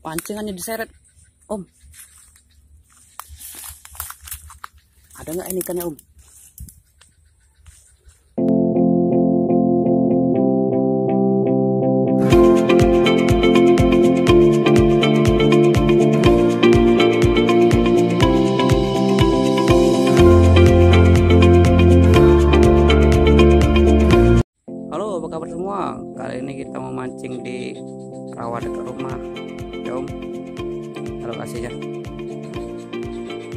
Pancingannya diseret, Om. Ada nggak ini ikannya, Om? Halo, apa kabar semua? Kali ini kita mau mancing di rawa dekat rumah, ya Om. Lokasinya.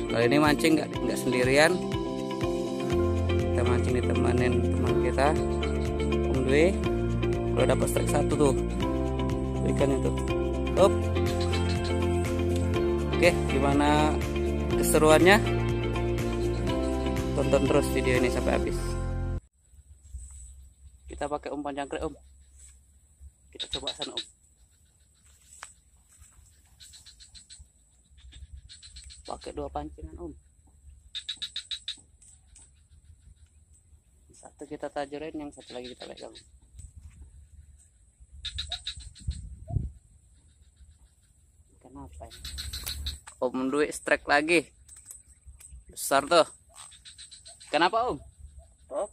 Kali ini mancing nggak sendirian. Kita mancing ditemenin teman kita, Om Dwi. Udah dapat strike satu tuh, ikannya tuh. Up. Oke, gimana keseruannya? Tonton terus video ini sampai habis. Kita pakai umpan jangkrik, Om. Kita coba sana, Om. Pakai 2 pancingan, Om. Satu kita tajurin, yang satu lagi kita pegang. Kenapa ini? Om Dwi strike lagi. Besar tuh. Kenapa, Om? Oh.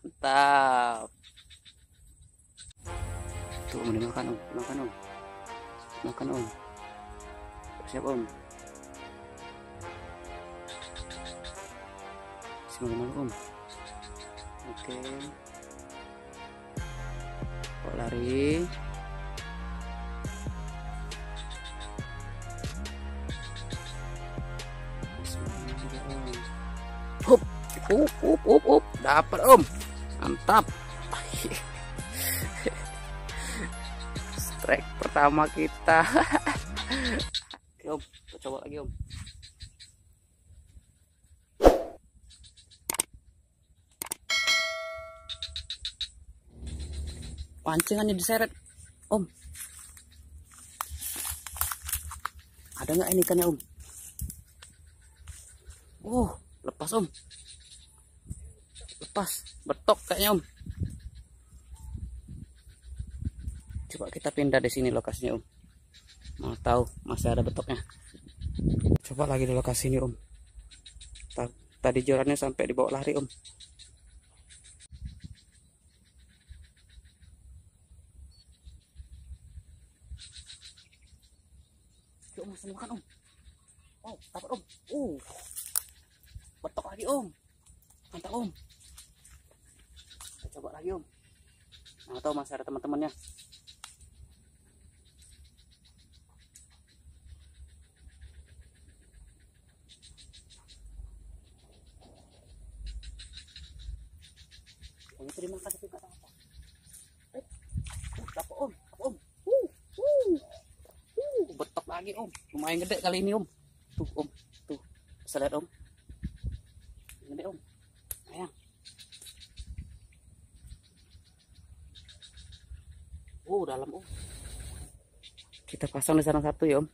Mantap. Tuh, mau dimakan, Om. Makan, Om. Makan, Om. Siap, Om. Semangat, Om. Oke. Kok lari. Hup. Up. Dapat, Om. Mantap. Strike pertama kita. Oke, Om, kita coba lagi, Om. Pancingannya diseret, Om. Ada nggak ini ikannya, Om? Lepas, Om. Lepas, betok kayaknya, Om. Coba kita pindah di sini lokasinya, Om. Mau tahu masih ada betoknya. Coba lagi di lokasi ini, Om. Tadi jorannya sampai dibawa lari, Om. Yuk, masih makan, Om. Oh, dapat, Om. Betok lagi, Om. Mantap, Om. Kita coba lagi, Om. Nggak tahu masih ada teman-temannya. Ini terima kasih juga apa? Dapat, Om. Dapat, Om. Betok lagi, Om. Lumayan gede kali ini, Om. Tuh, Om. Tuh. Bisa lihat, Om. Gede, Om. Sayang. Dalam, Om. Kita pasang di sana satu ya, Om.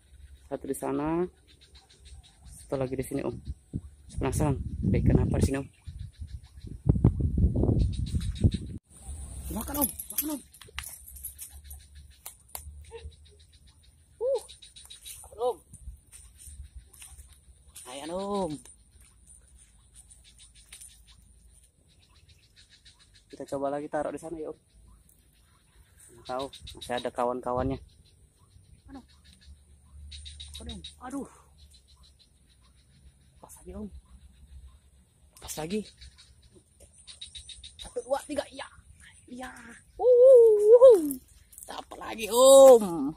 Satu di sana. Satu lagi di sini, Om. Penasaran ada ikan apa di sini, Om? Makan, Om. Makan, Om. Om. Ayan, Om. Kita coba lagi taruh di sana ya, Om. Tahu masih ada kawan-kawannya. Aduh. Pas lagi, Om. Pas lagi. 1, 2, 3. Iya. Dapat lagi, Om.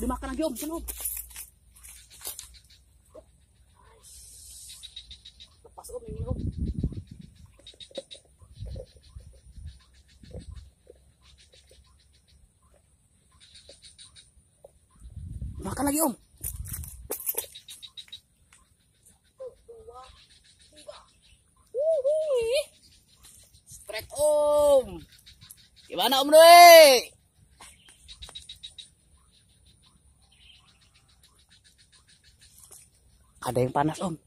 Dimakan lagi, Om. Sini, Om. Lepas, Om, ini, Om. Makan lagi, Om. 1, 2, 3. Strike, Om. Gimana, Om Dwi? Ada yang panas, Om.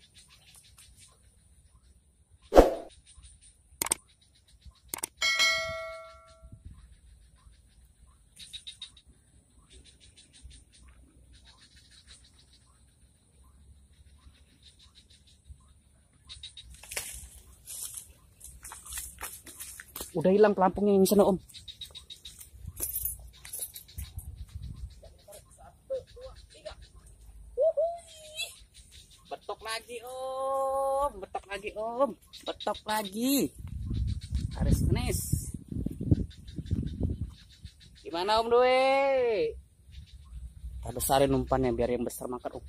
Udah hilang pelampungnya yang sana om. Betok lagi om, betok lagi om, betok lagi. Harus manis. Gimana om Dwe? Kita besarin umpannya biar yang besar makan om.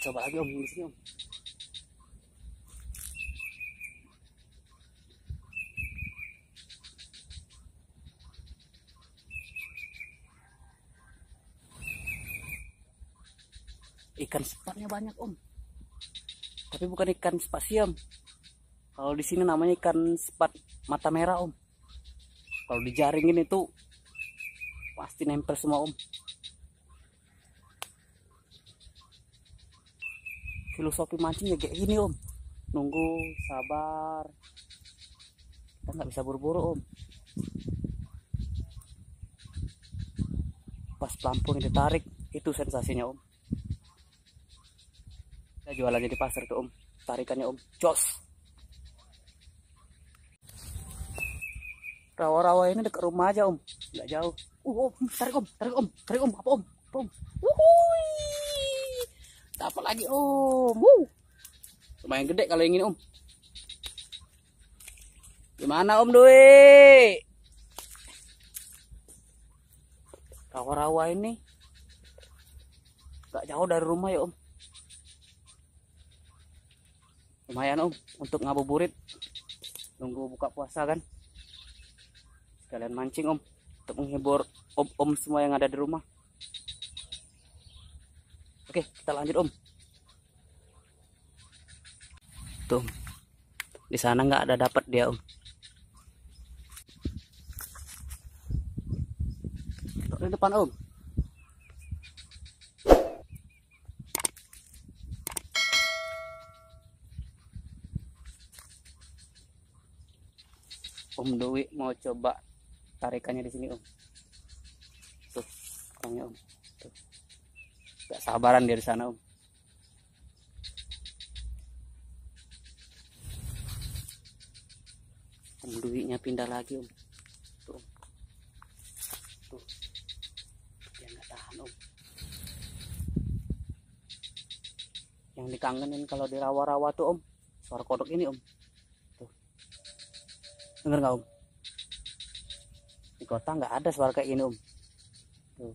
Coba lagi om di sini om. Ikan sepatnya banyak om, tapi bukan ikan spasium. Kalau di sini namanya ikan sepat mata merah om. Kalau dijaringin itu pasti nempel semua om. Filosofi mancingnya kayak gini om, nunggu sabar, kita nggak bisa buru-buru om. Pas pelampung ditarik itu sensasinya om. Kita jualannya di pasar tuh om, tarikannya om, jos. Rawa-rawa ini dekat rumah aja om, nggak jauh. Om, tarik om, tarik om, tarik om, apa om, apa om. Wuhui, dapat lagi om. Lumayan gede kalau yang ini om. Gimana om Dwi? Rawa-rawa ini nggak jauh dari rumah ya om. Lumayan om untuk ngabuburit nunggu buka puasa kan, sekalian mancing om untuk menghibur om semua yang ada di rumah. Oke, kita lanjut om. Tuh di sana nggak ada dapat dia om. Tuh, di depan om. Om Dwi mau coba tarikannya di sini om. Tuh orangnya om. Tuh. Gak sabaran dia di sana om. Om Dwi-nya pindah lagi om. Tuh. Tuh. Dia nggak tahan om. Yang dikangenin kalau di rawa-rawa tuh om, suara kodok ini om. Dengar nggak om? Di kota nggak ada suara kayak gini om. Tuh.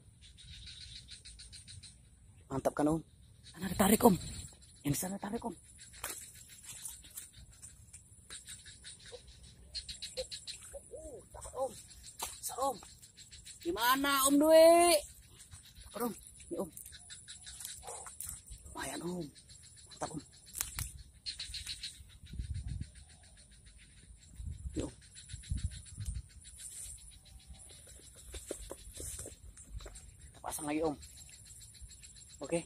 Mantap kan om? Sana ditarik om. Yang di sana tarik om. Dapat om. Bisa om. Gimana om Dwi? Dapat om. Ini om. Lumayan om. Mantap om. Pasang lagi om. Oke.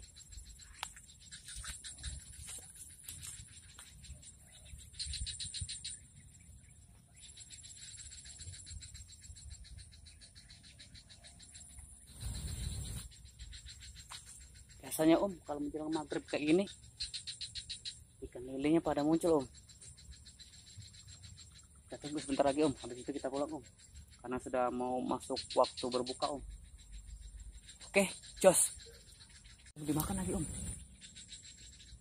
Biasanya om kalau menjelang maghrib kayak gini ikan lelenya pada muncul om. Kita tunggu sebentar lagi om, habis itu kita pulang om, karena sudah mau masuk waktu berbuka om. Oke, jos. Dimakan lagi om.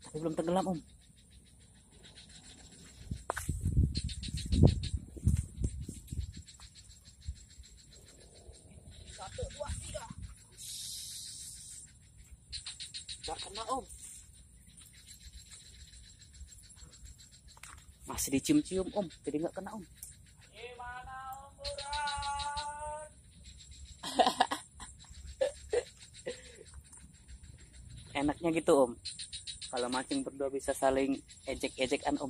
Tapi belum tenggelam om. Satu, dua, tiga. Gak kena om. Masih dicium-cium om, jadi nggak kena om. Gimana om Buran? Enaknya gitu om, kalau mancing berdua bisa saling ejek-ejekan om.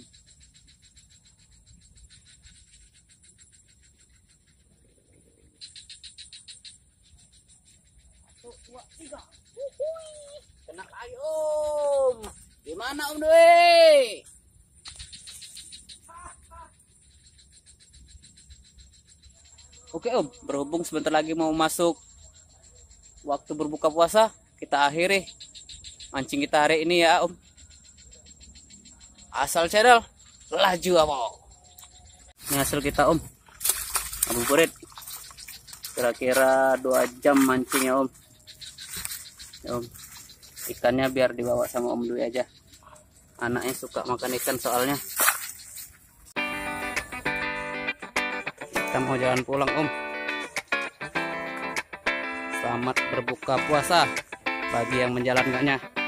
Satu, dua, tiga. Kena lagi om. Gimana om Dwi? Oke om, berhubung sebentar lagi mau masuk waktu berbuka puasa kita akhiri mancing kita hari ini ya Om. Asal channel laju amo. Ini hasil kita Om, ngabuburit kira-kira 2 jam mancing ya Om. Ya, Om, ikannya biar dibawa sama Om Dwi aja, anaknya suka makan ikan soalnya. Kita mau jalan pulang Om. Selamat berbuka puasa bagi yang menjalankannya.